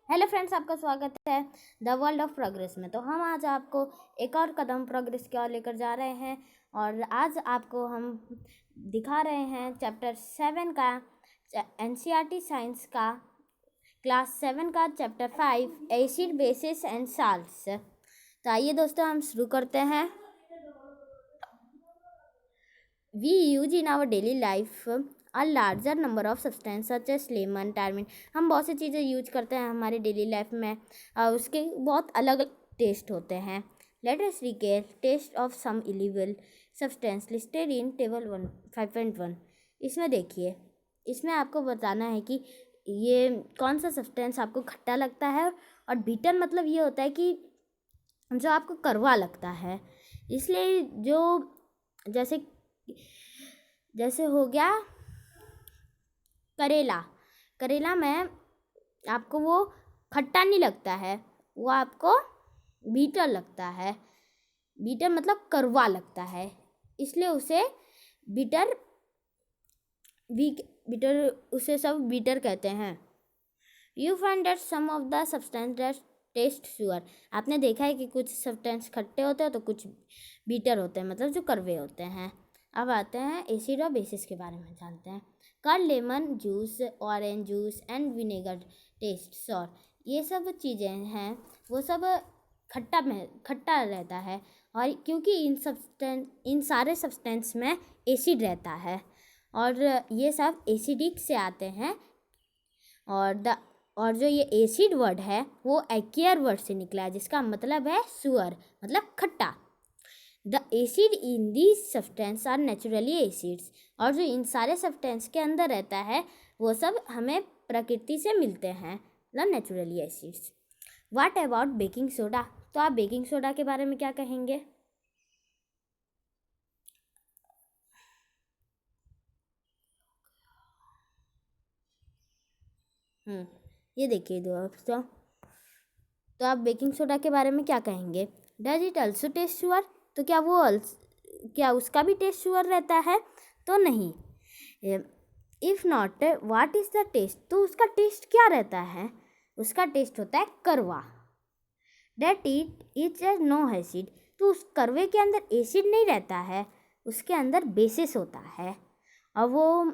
Hello friends, आपका स्वागत है द वर्ल्ड ऑफ प्रोग्रेस में। तो हम आज आपको एक और कदम प्रोग्रेस की ओर लेकर जा रहे हैं और आज आपको हम दिखा रहे हैं चैप्टर 7 का एनसीईआरटी साइंस का क्लास 7 का chapter 5 acid bases and salts. तो आइए दोस्तों, हम शुरू करते हैं। We use in our daily life a larger number of substance such as lemon tamarind. हम बहुत सी चीज़ें यूज करते हैं हमारी डेली लाइफ में, उसके बहुत अलग अलग टेस्ट होते हैं। Let us recall taste of some इलीगल सब्सटेंस लिस्टेड इन टेबल 5.1। इसमें देखिए, इसमें आपको बताना है कि ये कौन सा सब्सटेंस आपको खट्टा लगता है, और बीटर मतलब ये होता है कि जो आपको कड़वा लगता है। इसलिए जो जैसे हो गया करेला में आपको वो खट्टा नहीं लगता है, वो आपको बीटर लगता है। बीटर मतलब कड़वा लगता है, इसलिए उसे उसे सब बीटर कहते हैं। You find that some of the substance that taste sour. आपने देखा है कि कुछ सब्सटेंस खट्टे होते हैं तो कुछ बीटर होते हैं, मतलब जो कड़वे होते हैं। अब आते हैं एसिड और बेसिस के बारे में जानते हैं। कर lemon juice, orange juice and vinegar taste sour. ये सब चीज़ें हैं, वो सब खट्टा रहता है, और क्योंकि इन सारे सब्सटेंस में एसिड रहता है और ये सब एसिडिक से आते हैं। और जो ये एसिड वर्ड है वो एक्वायर वर्ड से निकला है, जिसका मतलब है सुअर, मतलब खट्टा। The acid in this substance are naturally acids. और जो इन सारे सब्सटेंस के अंदर रहता है वो सब हमें प्रकृति से मिलते हैं, मतलब naturally acids. What about baking soda? तो आप बेकिंग सोडा के बारे में क्या कहेंगे? ये देखिए दोस्तों, तो आप बेकिंग सोडा के बारे में क्या कहेंगे? Does it also taste sour? तो क्या उसका भी टेस्ट शुअर रहता है? तो नहीं। If not, what is the taste? तो उसका टेस्ट क्या रहता है? उसका टेस्ट होता है कड़वा। That it no acid. तो उस कड़वे के अंदर एसिड नहीं रहता है, उसके अंदर बेसिस होता है। और वो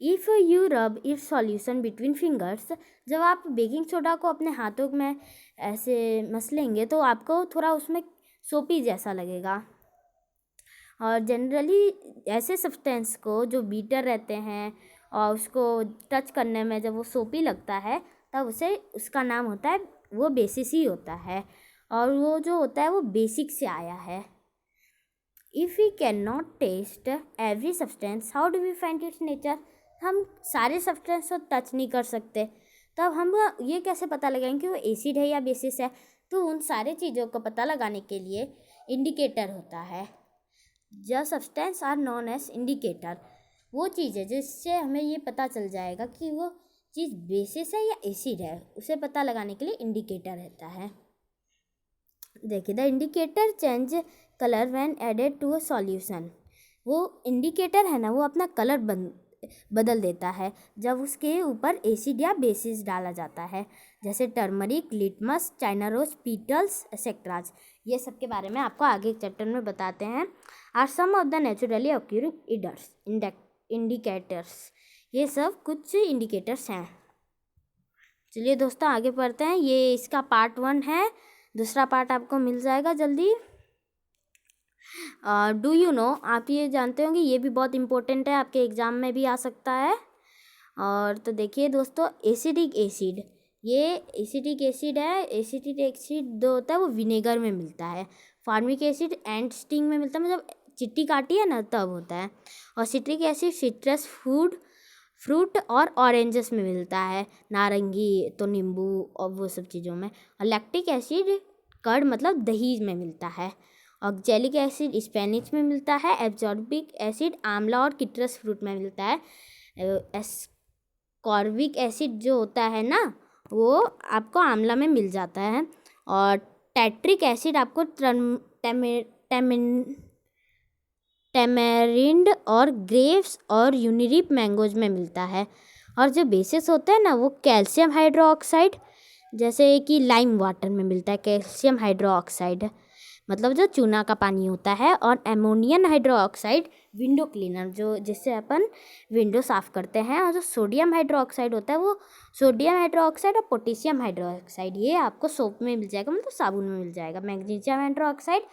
if you rub it solution between fingers, जब आप बेकिंग सोडा को अपने हाथों में ऐसे मसलेंगे तो आपको थोड़ा उसमें सोपी जैसा लगेगा। और जनरली ऐसे सब्सटेंस को जो बीटर रहते हैं और उसको टच करने में जब वो सोपी लगता है तब उसका नाम होता है, वो बेसिस ही होता है, और वो जो होता है वो बेसिक से आया है। If we can not taste every substance, how do we find its nature? हम सारे सब्सटेंस को टच नहीं कर सकते, तब हम ये कैसे पता लगाएंगे कि वो एसिड है या बेसिस है? तो उन सारे चीज़ों को पता लगाने के लिए इंडिकेटर होता है। The substance are known as indicator. वो चीज़ है जिससे हमें ये पता चल जाएगा कि वो चीज़ बेसिस है या एसिड है, उसे पता लगाने के लिए इंडिकेटर रहता है। देखिए, the indicator change colour when added to a solution. वो इंडिकेटर है ना, वो अपना कलर बदल देता है जब उसके ऊपर एसिड या बेसिस डाला जाता है, जैसे turmeric, litmus, China rose, petals etcetera. ये सब के बारे में आपको आगे चैप्टर में बताते हैं। Are some of the naturally occurring indicators. ये सब कुछ इंडिकेटर्स हैं। चलिए दोस्तों, आगे पढ़ते हैं। ये इसका पार्ट 1 है, दूसरा पार्ट आपको मिल जाएगा जल्दी। डू यू नो, आप ये जानते होंगे, ये भी बहुत इंपॉर्टेंट है, आपके एग्ज़ाम में भी आ सकता है। और तो देखिए दोस्तों, एसिडिक एसिड, ये एसिडिक एसिड है। एसिडिक एसिड जो होता है वो विनेगर में मिलता है। फार्मिक एसिड एंड स्टिंग में मिलता है, मतलब चिट्टी काटी है ना तब होता है। और सिट्रिक एसिड सिट्रस फ्रूट और ऑरेंजेस में मिलता है, नारंगी तो नींबू और वो सब चीज़ों में। और लैक्टिक एसिड कर्ड मतलब दही में मिलता है। ऑक्जेलिक एसिड स्पेनिश में मिलता है। एब्जॉर्बिक एसिड आंवला और किट्रस फ्रूट में मिलता है। एस्कॉर्बिक एसिड जो होता है ना, वो आपको आंवला में मिल जाता है। और टैट्रिक एसिड आपको टैमेरिंड और ग्रेप्स और यूनिरिप मैंगोज में मिलता है। और जो बेसिस होते हैं ना वो कैल्शियम हाइड्रोक्साइड, जैसे कि लाइम वाटर में मिलता है कैल्शियम हाइड्रोक्साइड, मतलब जो चूना का पानी होता है, और एमोनियम हाइड्रोक्साइड विंडो क्लीनर, जो जिससे अपन विंडो साफ़ करते हैं, और जो सोडियम हाइड्रोक्साइड होता है वो सोडियम हाइड्रोक्साइड और पोटेशियम हाइड्रोक्साइड, ये आपको सोप में मिल जाएगा, मतलब साबुन में मिल जाएगा। मैग्नीशियम हाइड्रोक्साइड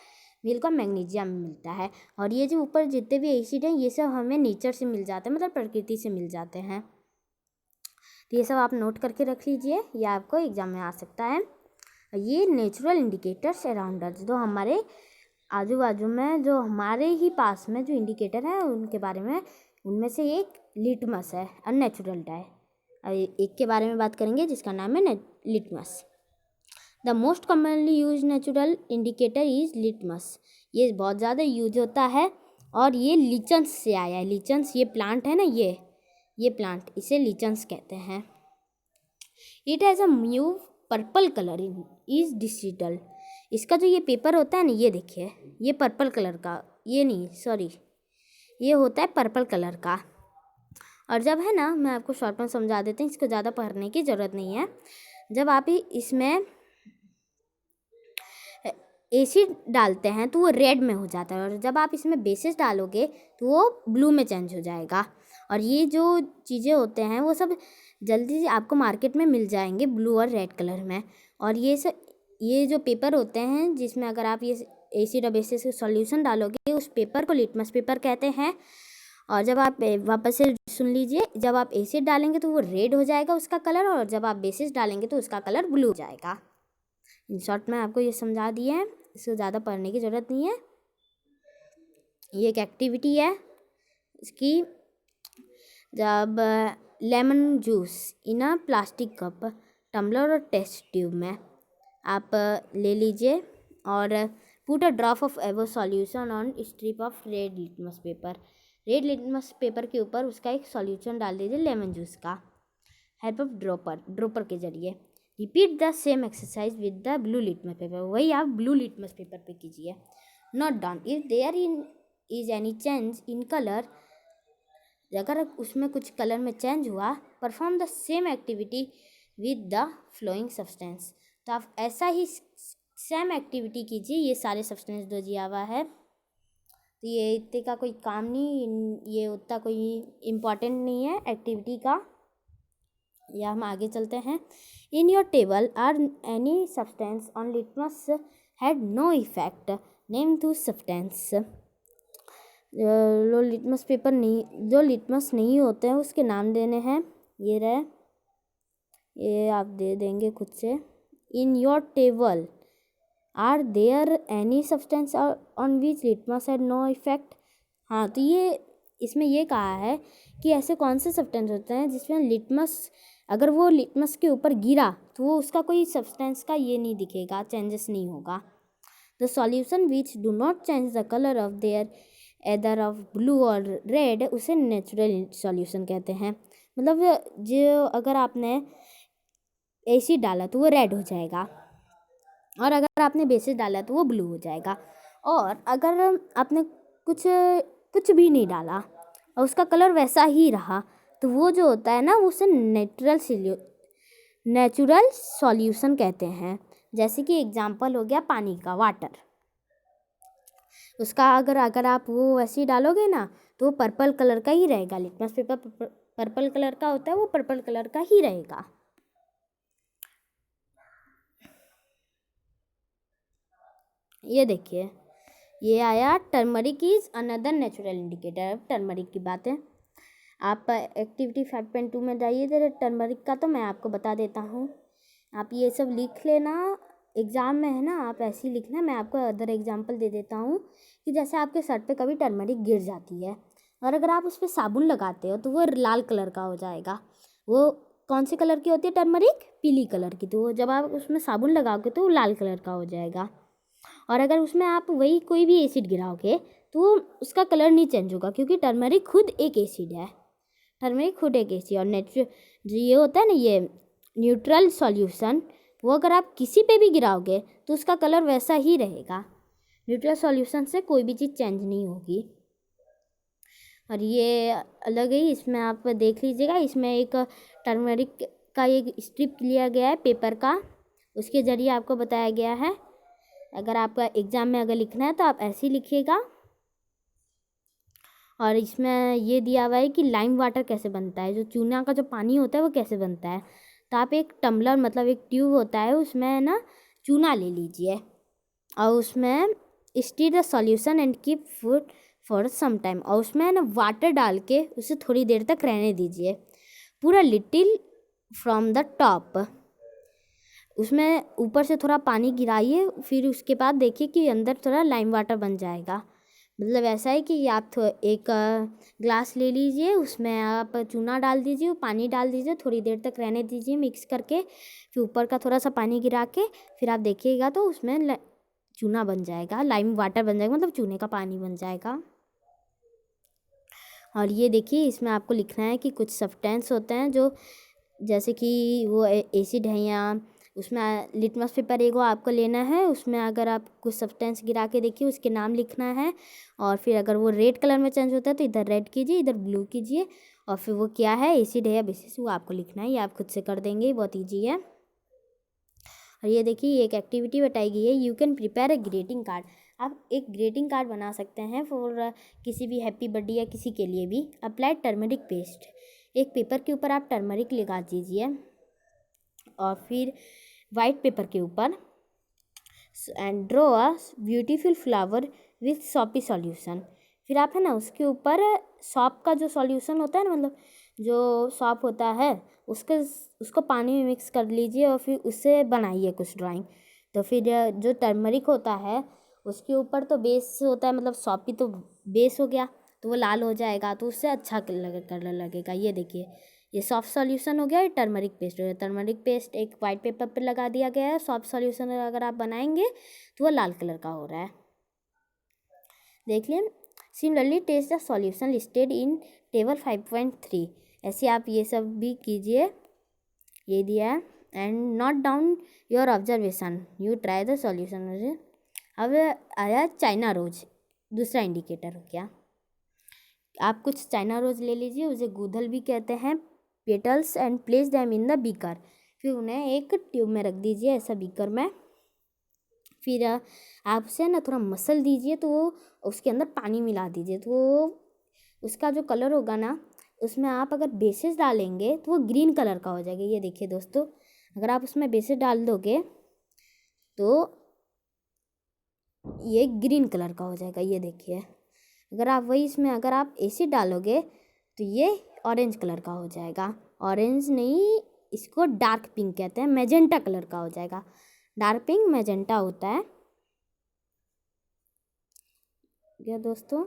मिलकर मैग्नीशियम में मिलता है। और ये जो ऊपर जितने भी एसिड हैं ये सब हमें नेचर से मिल जाते हैं, मतलब प्रकृति से मिल जाते हैं। तो ये सब आप नोट करके रख लीजिए, ये आपको एग्जाम में आ सकता है। ये नेचुरल इंडिकेटर्स अराउंड अस, जो हमारे आजू बाजू में, जो हमारे ही पास में जो इंडिकेटर हैं उनके बारे में, उनमें से एक लिटमस है, अननेचुरल डाई। एक के बारे में बात करेंगे जिसका नाम है litmus. The most commonly use natural indicator is litmus. ये बहुत ज़्यादा यूज होता है और ये लिचन्स से आया है। लिचन्स ये प्लांट है ना, ये प्लांट, इसे लिचन्स कहते हैं। It has a mauve purple colour in is digital. इसका जो ये पेपर होता है ना, ये देखिए, ये पर्पल कलर का, ये नहीं सॉरी, ये होता है पर्पल कलर का। और जब है ना, मैं आपको शॉर्ट में समझा देती हूँ, इसको ज़्यादा पढ़ने की ज़रूरत नहीं है। जब आप इसमें एसिड डालते हैं तो वो रेड में हो जाता है, और जब आप इसमें बेसिस डालोगे तो वो ब्लू में चेंज हो जाएगा। और ये जो चीज़ें होते हैं वो सब जल्दी से आपको मार्केट में मिल जाएंगे ब्लू और रेड कलर में। और ये जो पेपर होते हैं जिसमें अगर आप ये एसिड और बेसिस का सॉल्यूशन डालोगे, उस पेपर को लिटमस पेपर कहते हैं। और जब आप वापस से सुन लीजिए, जब आप एसिड डालेंगे तो वो रेड हो जाएगा उसका कलर, और जब आप बेसिस डालेंगे तो उसका कलर ब्लू हो जाएगा। इन शॉर्ट में आपको ये समझा दिए हैं, इसको ज़्यादा पढ़ने की ज़रूरत नहीं है। ये एक एक्टिविटी है इसकी। जब lemon juice in a plastic cup, tumbler और टेस्ट ट्यूब में आप ले लीजिए, और पुट अ ड्रॉप ऑफ एवो solution on strip of red litmus paper. Red litmus paper के ऊपर उसका एक सॉल्यूशन डाल दीजिए लेमन जूस का, हेल्प ऑफ ड्रॉपर के जरिए। Repeat the same exercise with the blue litmus paper. वही आप ब्लू लिटमस पेपर पे कीजिए। Note down if there is any change in colour, अगर उसमें कुछ कलर में चेंज हुआ, perform the same activity with the flowing substance. तो आप ऐसा ही सेम एक्टिविटी कीजिए। ये सारे सब्सटेंस दो दिया हुआ है, तो ये इतने का कोई काम नहीं, ये उतना कोई इम्पॉर्टेंट नहीं है एक्टिविटी का। या हम आगे चलते हैं। In your table are any substance on litmus had no effect, name to substance. जो लिटमस पेपर नहीं, जो लिटमस नहीं होते हैं उसके नाम देने हैं। ये रहे, ये आप दे देंगे खुद से। In your table are there any substance on which litmus had no effect. हाँ, तो ये इसमें ये कहा है कि ऐसे कौन से सब्सटेंस होते हैं जिसमें लिटमस, अगर वो लिटमस के ऊपर गिरा तो वो उसका कोई सब्सटेंस का ये नहीं दिखेगा, चेंजेस नहीं होगा। The solution which do not change the colour of their either of blue और रेड, उसे नेचुरल सॉल्यूशन कहते हैं। मतलब जो अगर आपने एसिड डाला तो वो रेड हो जाएगा, और अगर आपने बेसिस डाला तो वो ब्लू हो जाएगा। और अगर आपने कुछ भी नहीं डाला और उसका कलर वैसा ही रहा, तो वो जो होता है ना, उसे नेचुरल सॉल्यूशन कहते हैं। जैसे कि एग्जांपल हो गया पानी का, वाटर। उसका अगर आप वो वैसे ही डालोगे ना तो वो पर्पल कलर का ही रहेगा। लिटमस पेपर पर्पल कलर का होता है, वो पर्पल कलर का ही रहेगा। ये देखिए, ये आया turmeric is another natural indicator. अब टर्मरिक की बात है, आप एक्टिविटी 5.2 में जाइए जरा। टर्मरिक का तो मैं आपको बता देता हूँ, आप ये सब लिख लेना एग्ज़ाम में, है ना, आप ऐसे ही लिखना। मैं आपको अदर एग्जांपल दे देता हूँ कि जैसे आपके शर्ट पे कभी टर्मरिक गिर जाती है, और अगर आप उस पर साबुन लगाते हो तो वो लाल कलर का हो जाएगा। वो कौन सी कलर की होती है टर्मरिक? पीली कलर की। तो जब आप उसमें साबुन लगाओगे तो वो लाल कलर का हो जाएगा। और अगर उसमें आप वही कोई भी एसिड गिराओगे तो उसका कलर नहीं चेंज होगा, क्योंकि टर्मरिक खुद एक एसिड है। टर्मरिक खुद एक एसिड, और जो ये होता है ना, ये न्यूट्रल सॉल्यूशन, वो अगर आप किसी पे भी गिराओगे तो उसका कलर वैसा ही रहेगा। न्यूट्रल सॉल्यूशन से कोई भी चीज़ चेंज नहीं होगी। और ये अलग ही, इसमें आप देख लीजिएगा, इसमें एक टर्मरिक का एक स्ट्रिप लिया गया है पेपर का, उसके ज़रिए आपको बताया गया है। अगर आपका एग्ज़ाम में अगर लिखना है तो आप ऐसे ही लिखिएगा। और इसमें ये दिया हुआ है कि लाइम वाटर कैसे बनता है, जो चूना का जो पानी होता है वो कैसे बनता है। तो आप एक टम्बलर मतलब एक ट्यूब होता है, उसमें ना चूना ले लीजिए और उसमें stir the solution and keep food for some time, और उसमें ना वाटर डाल के उसे थोड़ी देर तक रहने दीजिए, पूरा लिटिल फ्रॉम द टॉप। उसमें ऊपर से थोड़ा पानी गिराइए, फिर उसके बाद देखिए कि अंदर थोड़ा लाइम वाटर बन जाएगा। मतलब ऐसा है कि आप एक ग्लास ले लीजिए, उसमें आप चूना डाल दीजिए, पानी डाल दीजिए, थोड़ी देर तक रहने दीजिए मिक्स करके, फिर ऊपर का थोड़ा सा पानी गिरा के फिर आप देखिएगा तो उसमें चूना बन जाएगा, लाइम वाटर बन जाएगा, मतलब चूने का पानी बन जाएगा। और ये देखिए इसमें आपको लिखना है कि कुछ सब्सटेंस होते हैं जो, जैसे कि वो एसिड है, या उसमें लिटमस पेपर एगो आपको लेना है, उसमें अगर आप कुछ सब्सटेंस गिरा के देखिए उसके नाम लिखना है, और फिर अगर वो रेड कलर में चेंज होता है तो इधर रेड कीजिए, इधर ब्लू कीजिए, और फिर वो क्या है, एसिड है या बेसिस, वो आपको लिखना है। ये आप खुद से कर देंगे, बहुत ईजी है। और ये देखिए एक एक्टिविटी बताई गई है, you can prepare a greeting card. आप एक ग्रीटिंग कार्ड बना सकते हैं फॉर किसी भी हैप्पी बर्थडे या किसी के लिए भी। अप्लाई टर्मरिक पेस्ट, एक पेपर के ऊपर आप टर्मरिक लगा दीजिए और फिर वाइट पेपर के ऊपर and draw a beautiful flower with soppy solution. फिर आप है ना उसके ऊपर सॉप का जो सॉल्यूशन होता है ना, मतलब जो सॉप होता है उसको पानी में मिक्स कर लीजिए और फिर उससे बनाइए कुछ ड्राइंग। तो फिर जो टर्मरिक होता है उसके ऊपर तो बेस होता है, मतलब सॉपी तो बेस हो गया, तो वो लाल हो जाएगा, तो उससे अच्छा कलर लगेगा। ये देखिए ये सॉफ्ट सॉल्यूशन हो गया, ये टर्मरिक पेस्ट हो गया। टर्मरिक पेस्ट एक वाइट पेपर पर लगा दिया गया है, सॉफ्ट सॉल्यूशन अगर आप बनाएंगे तो वो लाल कलर का हो रहा है। देख लें, similarly test the solution listed in table 5.3। ऐसे आप ये सब भी कीजिए, ये दिया है। And note down your observation, you try the solution. अब आया चाइना रोज, दूसरा इंडिकेटर हो गया। आप कुछ चाइना रोज ले लीजिए, उसे गूदल भी कहते हैं, petals, and place them in the beaker. फिर उन्हें एक ट्यूब में रख दीजिए, ऐसा बीकर में। फिर आप उसे ना थोड़ा मसल दीजिए, तो वो उसके अंदर पानी मिला दीजिए, तो वो उसका जो कलर होगा ना, उसमें आप अगर बेसिस डालेंगे तो वो ग्रीन कलर का हो जाएगा। ये देखिए दोस्तों, अगर आप उसमें बेसिस डाल दोगे तो ये ग्रीन कलर का हो जाएगा। ये देखिए, अगर आप वही इसमें अगर आप एसिड डालोगे तो ये ऑरेंज कलर का हो जाएगा। ऑरेंज नहीं, इसको डार्क पिंक कहते हैं, मैजेंटा कलर का हो जाएगा। डार्क पिंक मैजेंटा होता है। क्या दोस्तों,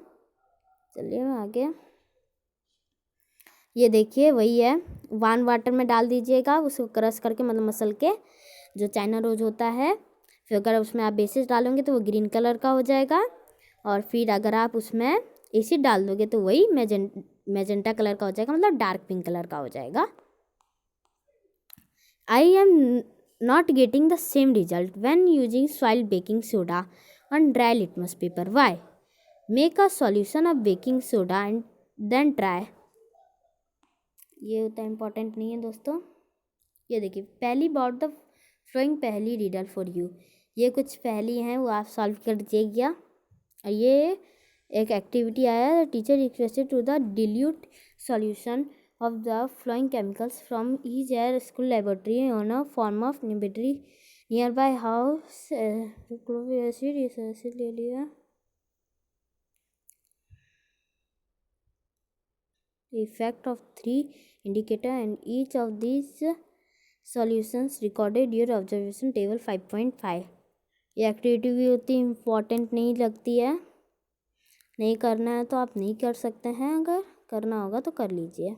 चलिए आगे। ये देखिए वही है, वार्म वाटर में डाल दीजिएगा, उसको क्रश करके मतलब मसल के, जो चाइना रोज होता है। फिर अगर उसमें आप बेसिस डालोगे तो वो ग्रीन कलर का हो जाएगा, और फिर अगर आप उसमें एसिड डाल दोगे तो वही मैजेंटा कलर का हो जाएगा, मतलब डार्क पिंक कलर का हो जाएगा। I am not getting the same result when using soil baking soda on dry litmus paper, why? Make a solution of baking soda and then try. ये उतना important नहीं है दोस्तों। ये देखिए, पहली बाउट द फ्लोइंग पहली रीडर फॉर यू। ये कुछ पहली हैं, वो आप सॉल्व कर दीजिएगा। और ये एक एक्टिविटी आया है, teacher requested to the dilute solution of the flowing chemicals from his air school laboratory on a form of battery nearby house. acid ले लिया। The effect of 3 indicator and each of these solutions recorded your observation table 5.5। ये activity भी उतनी important नहीं लगती है, नहीं करना है तो आप नहीं कर सकते हैं, अगर करना होगा तो कर लीजिए।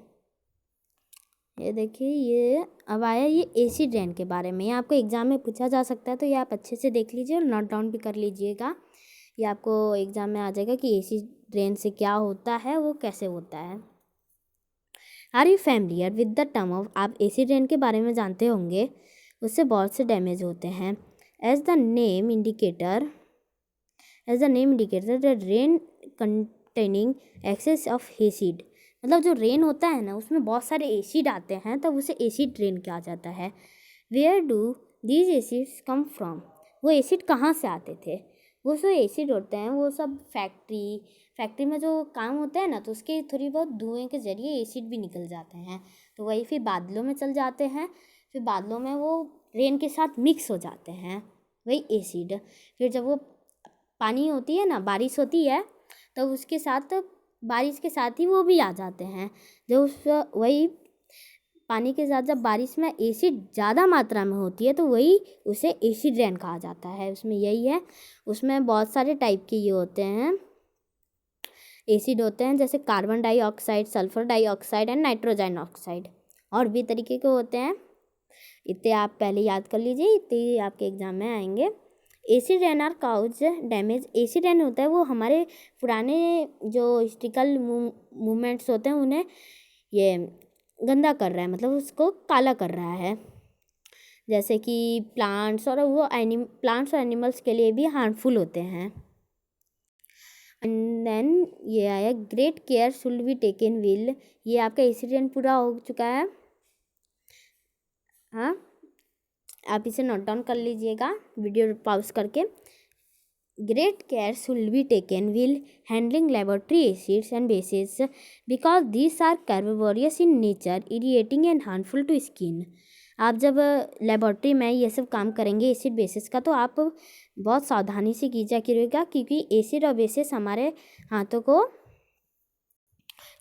ये देखिए, ये अब आया ये एसिड रेन के बारे में। ये आपको एग्ज़ाम में पूछा जा सकता है, तो ये आप अच्छे से देख लीजिए और नोट डाउन भी कर लीजिएगा। ये आपको एग्ज़ाम में आ जाएगा कि एसिड रेन से क्या होता है, वो कैसे होता है। Are you familiar with the term of, आप एसिड रेन के बारे में जानते होंगे, उससे बहुत से डैमेज होते हैं। As the name indicator the rain containing excess of acid, मतलब जो रेन होता है ना उसमें बहुत सारे एसिड आते हैं तब उसे एसिड रेन कहा जाता है। Where do these acids come from, वो एसिड कहाँ से आते थे? वो जो एसिड होते हैं वो सब फैक्ट्री में जो काम होता है ना तो उसके थोड़ी बहुत धुएं के जरिए एसिड भी निकल जाते हैं, तो वही फिर बादलों में चल जाते हैं, फिर बादलों में वो रेन के साथ मिक्स हो जाते हैं, वही एसिड। फिर जब वो पानी होती है ना, बारिश होती है, तो उसके साथ बारिश के साथ ही वो भी आ जाते हैं। जब उस वही पानी के साथ जब बारिश में एसिड ज़्यादा मात्रा में होती है तो वही उसे एसिड रेन कहा जाता है। उसमें यही है, उसमें बहुत सारे टाइप के ये होते हैं, एसिड होते हैं, जैसे carbon dioxide, sulphur dioxide and nitrogen oxide, और भी तरीके के होते हैं। इतने आप पहले याद कर लीजिए, इतने आपके एग्जाम में आएंगे। Acid rain are cause damage, acid rain होता है वो हमारे पुराने जो हिस्ट्रिकल मूवमेंट्स होते हैं उन्हें ये गंदा कर रहा है, मतलब उसको काला कर रहा है, जैसे कि प्लांट्स और एनिमल्स के लिए भी हार्मफुल होते हैं। एंड देन ये आया great care should be taken will, ये आपका एसिड रेन पूरा हो चुका है। हाँ, आप इसे नोट डाउन कर लीजिएगा वीडियो पॉज करके। Great care should be taken will handling laboratory acids and bases because these are corrosive in nature, irritating and harmful to skin. आप जब लेबोरेटरी में ये सब काम करेंगे एसिड बेसिस का तो आप बहुत सावधानी से कीजिएगा, क्योंकि एसिड और बेसिस हमारे हाथों को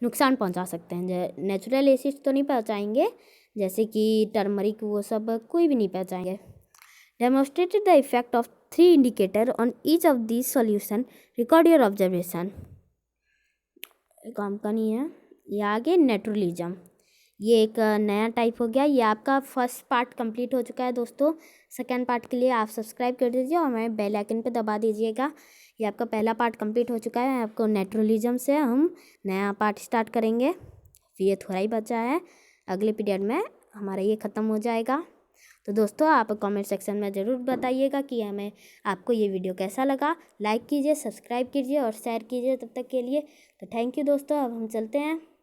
नुकसान पहुंचा सकते हैं। नेचुरल एसिड्स तो नहीं पहुंचाएंगे, जैसे कि टर्मरिक, वो सब कोई भी नहीं पहुंचाएंगे। Demonstrated the effect of 3 indicator on each of this solution, record your observation. काम का नहीं है, ये आगे नेचुरलिज्म, ये एक नया टाइप हो गया। ये आपका फर्स्ट पार्ट कंप्लीट हो चुका है दोस्तों। सेकंड पार्ट के लिए आप सब्सक्राइब कर दीजिए और हमारे बेल आइकन पे दबा दीजिएगा। ये आपका पहला पार्ट कंप्लीट हो चुका है। आपको नेचुरलिज्म से हम नया पार्ट स्टार्ट करेंगे, फिर ये थोड़ा ही बचा है, अगले पीरियड में हमारा ये ख़त्म हो जाएगा। तो दोस्तों आप कमेंट सेक्शन में ज़रूर बताइएगा कि हमें आपको ये वीडियो कैसा लगा। लाइक कीजिए, सब्सक्राइब कीजिए और शेयर कीजिए। तब तक के लिए तो थैंक यू दोस्तों। अब हम चलते हैं।